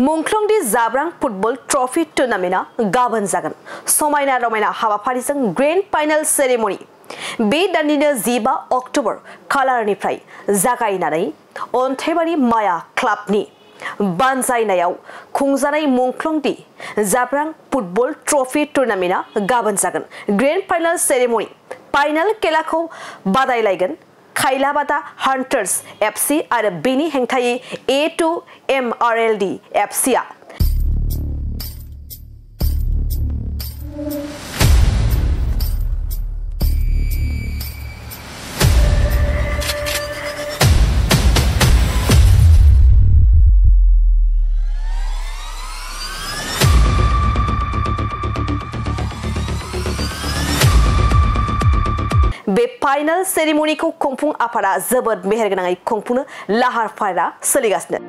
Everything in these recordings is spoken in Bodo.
मुंख्लंदि जाब्रां फुटबल ट्रफी टुर्नामेन्टआ गाबोन जागोन समायना रमायना हाबाफारिजों ग्रेन्ड फाइनाल सेरेमनि बे दाननिनो 15 अक्ट'बर खालारनिफ्राय जागायनानै अन्थाइबारि माया क्लाबनि बानजायनायाव खुंजानाय मुंख्लंदि जाब्रां फुटबल ट्रफी टुर्नामेन्टआ गाबोन जागोन ग्रेन्ड फाइनाल सेरेमनि फाइनाल खेलाखौ बादायलायगोन खाइलाबादा हान्टार्स एफसी आरो बेनि हेंथायै A2MRLD एफसीआ बे फाइनल सेरेमनिखौ खुंफुं आफादा जोबोद मेहेरगोनाङै खुंफुंनो लाहार फाहारा सोलिगासिनो।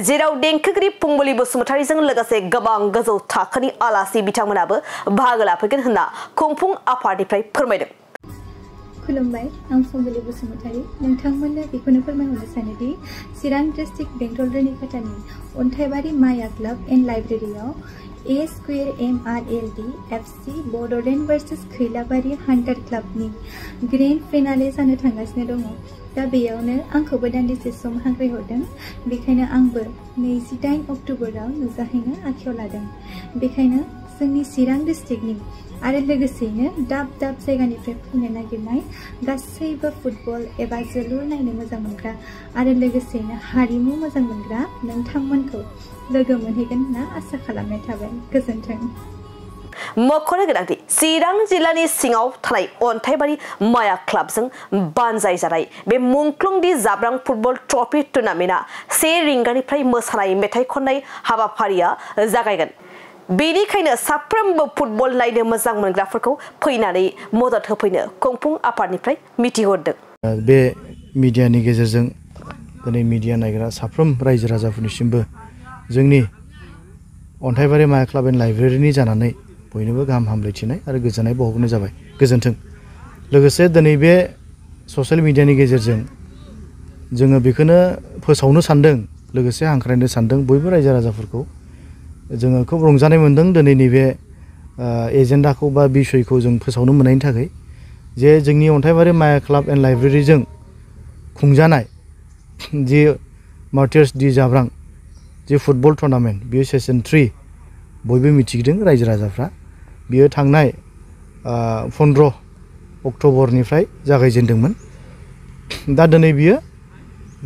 जेराव देंखोगिरि फुंबिलि बसुमतारीजों लोगोसे गोबां गोजौ थाखोनि आलासि बिथांमोनाबो बाहागो लाफैगोन होनना खुंफुं आफादनिफ्राय फोरमायदों। खुलुमबाय, आं फुंबिलि बसुमतारी नोंथांमोननो बेखौनो फोरमायहरनो सानोदि चिरां डिस्ट्रिक्ट बेंटल रुनिकाटानि अन्थाइबारि माया क्लाब एन्ड लाइब्रेरियाव A2MRLD FC बड'लेण्ड वर्सेस खैलाबारि हान्टार क्लाबनि ग्रेन्ड फाइनाले जानो थांगासिनो दङ। दा बेयावनो आंखौबो दान्दिसे सम हांख्रायहरदों, बेखायनो आंबो 28 अक्ट'बराव नुजाहैनो आखायाव लादों। बेखायनो जोंनि चिरां डिस्ट्रिक्टनि आरो लोगोसेयैनो दाब दाब जायगानिफ्राय फैनो नागिरनाय गासैबो फुटबल एबा जोलुर नायनो मोजां मोनग्रा आरो लोगोसेयैनो हारिमु मोजां मोनग्रा नोंथांमोनखौ लोगो मोनहैगोन होनना आसा खालामनाय थाबाय। गोजोन्थों। मख'नो गोनांदि चिरां जिल्लानि सिङाव थानाय अन्थाइबारि माया क्लाबजों बानजायजानाय बे मुंख्लंदि जाब्रां फुटबल ट्रफी टुर्नामेन्टआ 1 रिंगानिफ्राय मोसानाय मेथाइ खननाय हाबाफारिया जागायगोन। बेनिखायनो साफ्रोमबो फुटबल नायनो मोजां मोनग्राफोरखौ फैनानै मदद होफैनो खुंफुं आफादनिफ्राय मिथिहरदों। बे मिडियानि गेजेरजों दिनै मिडिया नायग्रा साफ्रोम रायजो राजाफोरनिसिमबो जोंनि अन्थाइबारि माया क्लाब एन्ड लाइब्रेरिनि जानानै बयनोबो गाहाम हामलायथिनाय आरो गोजोननाय बावहरनाय जाबाय। गोजोन्थों। लोगोसे दिनै बे ससियेल मिडियानि गेजेरजों जोङो बेखौनो फोसावनो सानदों, लोगोसे हांख्रायनो सानदों बयबो रायजो राजाफोरखौ। जोङो खोब रंजानाय मोनदों दिनैनि बे एजेन्डाखौ बा बिसयखौ जों फोसावनो मोननायनि थाखाय, जे जोंनि अन्थाइबारि माया क्लाब एन्ड लाइब्रेरिजों खुंजानाय जि मार्टियार्स डि जाब्रां जि फुटबल टुर्नामेन्ट बेयो सेसन 3 बयबो मिथिदों रायजो राजाफ्रा। बियो थांनाय 15 अक्ट'बरनिफ्राय जागायजेनदोंमोन। दा दिनै बियो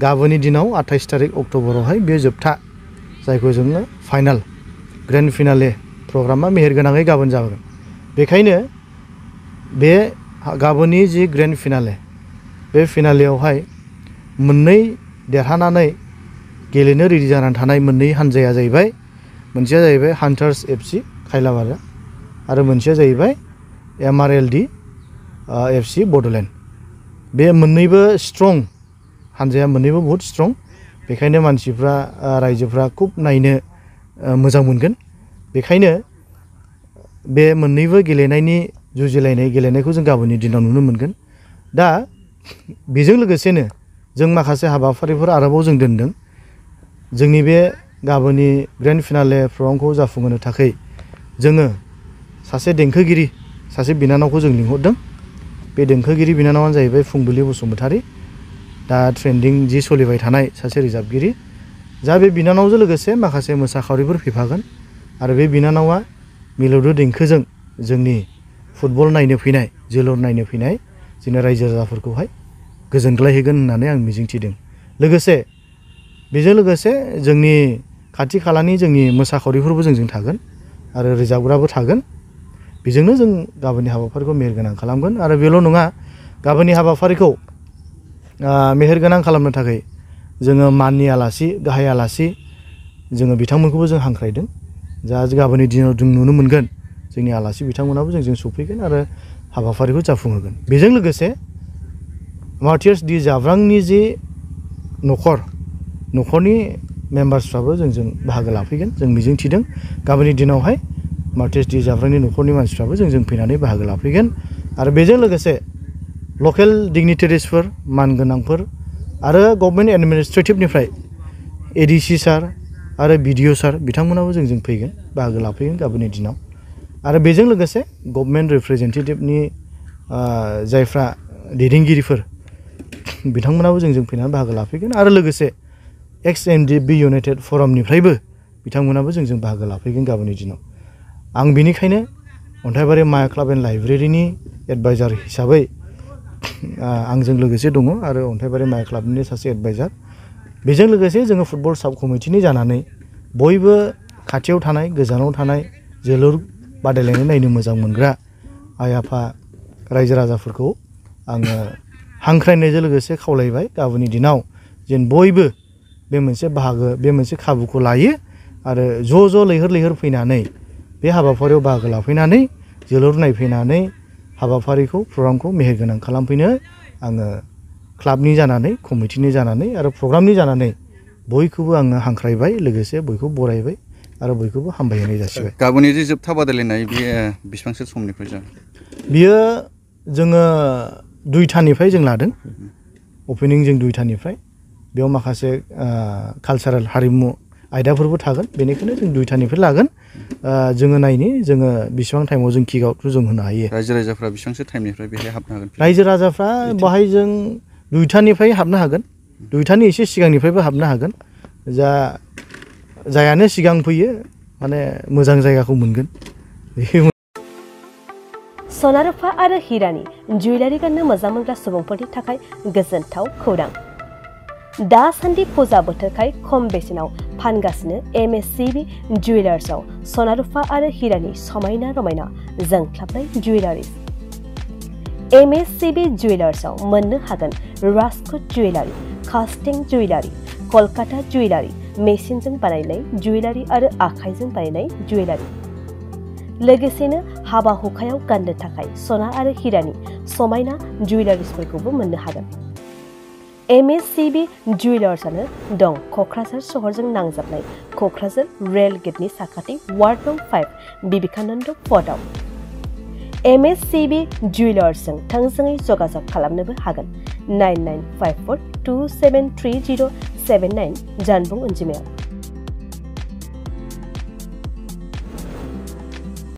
गाबोननि दिनाव 28 तारिख अक्ट'बरावहाय बेयो जोबथा, जायखौ जोङो फाइनाल ग्रेन्ड फिनाले प्रग्रामा मेहेरगोनाङै गाबोन जागोन। बेखायनो बे गाबोननि जि ग्रेन्ड फिनाले, बे फिनालेयावहाय मोननै देरहानानै गेलेनो रेडि जानानै थानाय मोननै हानजाया जाहैबाय, मोनसेया जाहैबाय हान्टार्स FC खाइलाबादा आरो मोनसेया जाहैबाय MRLD FC बड'लेण्ड। बे मोननैबो स्ट्रं हानजाया, मोननैबो बहुत स्ट्रं। बेखायनो मानसिफ्रा रायजोफ्रा खुब नायनो मोजां मोनगोन। बेखायनो बे मोननैबो गेलेनायनि जुजिलायनाय गेलेनायखौ जों गाबोननि दिनाव नुनो मोनगोन। दा बेजों लोगोसेनो जों माखासे हाबाफारिफोर आरोबाव जों दोनदों। जोंनि बे गाबोननि ग्रेन्ड फिनाले प्रग्रामखौ जाफुंहोनो थाखाय जोङो सासे देंखोगिरि, सासे बिनानावखौ जों लिंहरदों। बे देंखोगिरि बिनानावानो जाहैबाय फुंबिलि बसुमतारी, दा ट्रेन्डिं जि सोलिबाय थानाय सासे रोजाबगिरि। जा बे बिनानावजों लोगोसे माखासे मोसाखावरिफोर फैफागोन आरो बे बिनानावा मिलौदो देंखोजों जोंनि फुटबल नायनो फैनाय, जोलुर नायनो फैनाय जोंनि रायजो राजाफोरखौहाय गोजोनग्लायहोगोन होननानै आं मिजिंथिदों। लोगोसे बेजों लोगोसे जोंनि खाथि खालानि जोंनि मोसाखावरिफोरबो जोंजों थागोन आरो रोजाबग्राबो थागोन। बेजोंनो जों गाबोननि हाबाफारिखौ मेहेरगोनां खालामगोन। आरो बेल' नङा, गाबोननि हाबाफारिखौ मेहेरगोनां खालामनो थाखाय जोङो माननि आलासि, गाहाय आलासि जोङो बिथांमोनखौबो जों हांख्रायदों। जा गाबोननि दिनाव जों नुनो मोनगोन जोंनि आलासि बिथांमोनाबो जोंजों सफैगोन आरो हाबाफारिखौ जाफुंहोगोन। बेजों लोगोसे मार्टियार्स डि जाब्रांनि जि न'खरनि मेम्बार्सफ्राबो जोंजों बाहागो लाफैगोन जों मिजिंथिदों गाबोननि दिनावहाय मार्टिस डि जाब्रांनि न'खरनि मानसिफ्राबो जोंजों फैनानै बाहागो लाफैगोन आरो बेजों लोगोसे लकेल डिगनिटारिसफोर मानगोनांफोर आरो गभर्नमेन्ट एडमिनिस्ट्रेटिभनिफ्राय एडिसि सार आरो बिडिअ सार बिथांमोनाबो जोंजों फैगोन बाहागो लाफैगोन गाबोननि दिनाव आरो बेजों लोगोसे गभर्नमेन्ट रिप्रेजेन्टेटिभनि जायफ्रा दैदेनगिरिफोर बिथांमोनाबो जोंजों फैनानै बाहागो लाफैगोन आरो लोगोसे XMDB इउनाइटेड फरामनिफ्रायबो बिथांमोनाबो जोंजों बाहागो लाफैगोन गाबोननि दिनाव आं बिनिखायनो अन्थाइबारि माया क्लाब एन्ड लाइब्रेरिनि एडभाइजार हिसाबै आंजों लोगोसे दङ आरो अन्थाइबारि माया क्लाबनि सासे एडभाइजार बेजों लोगोसे जोङो फुटबल साब कमिटिनि जानानै बयबो खाथियाव थानाय गोजानाव थानाय जोलुर बादायलायनाय नायनो मोजां मोनग्रा आइ आफा रायजो राजाफोरखौ आङो हांख्रायनायजों लोगोसे खावलायबाय गाबोननि दिनाव जेन बयबो बे मोनसे बाहागो बे मोनसे खाबुखौ लायो आरो ज' लैहोर फैनानै बे हाबाफारियाव बाहागो लाफैनानै जोलुर नायफैनानै हाबाफारिखौ प्रग्रामखौ मेहेरगोनां खालामफैनो आङो क्लाबनि जानानै कमिटिनि जानानै आरो प्रग्रामनि जानानै बयखौबो आङो हांख्रायबाय लोगोसे बयखौबो बरायबाय आरो बयखौबो हामबायहोनाय जासिबाय गाबोननि जे जोबथा बादायलायनाय बेयो बेसेबांसो समनिफ्राय जागोन बियो जोङो 2टानिफ्राय जों लादों अपेनिं जों 2टानिफ्राय बेयाव माखासे कालचारेल हारिमु आयदाफोरबो थागोन बेनिखायनो जों 2टानिफ्राय लागोन जोङो नायनि जोङो बेसेबां टाइमाव जों किक आउटखौ जों होनो हायो रायजो राजाफ्रा बेसेबांसो टाइमनिफ्राय बेहाय हाबनो हागोन रायजो राजाफ्रा बाहाय जों 2टानिफ्राय हाबनो हागोन 2टानि एसे सिगांनिफ्रायबो हाबनो हागोन जायानो सिगां फैयो माने मोजां जायगाखौ मोनगोन सना रुफा आरो हिरानि जुवेलारि गाननो मोजां मोनग्रा सुबुंफोरनि थाखाय गोजोनथाव खौरां दासान्दि फुजा बोथोरखाय खम बेसेनाव फानगासिनो MSCB जुवेलार्सआव सना रुफा आरो हिरानि समायना रमायना जोंख्लाबनाय जुवेलारिज MSCB जुवेलार्सआव मोननो हागोन राजकोट जुवेलारि कास्टिं जुवेलारि कलकाता जुवेलारि मेसिनजों बानायनाय जुवेलारि आरो आखाइजों बानायनाय जुवेलारि लोगोसेनो हाबा हुखायाव गाननो थाखाय सना आरो हिरानि समायना जुवेलारिसफोरखौबो मोननो हागोन MSCB जुवेलार्सआनो दं क'क्राझार सहरजों नांजाबनाय क'क्राझार रेल गेटनि साखाथि वार्ड नं 5 बिबेकानन्द फर्टआव MSCB जुवेलार्सजों थोंजोङै जगाजग खालामनोबो हागोन 9954273079 जानबुं अनजिमायाव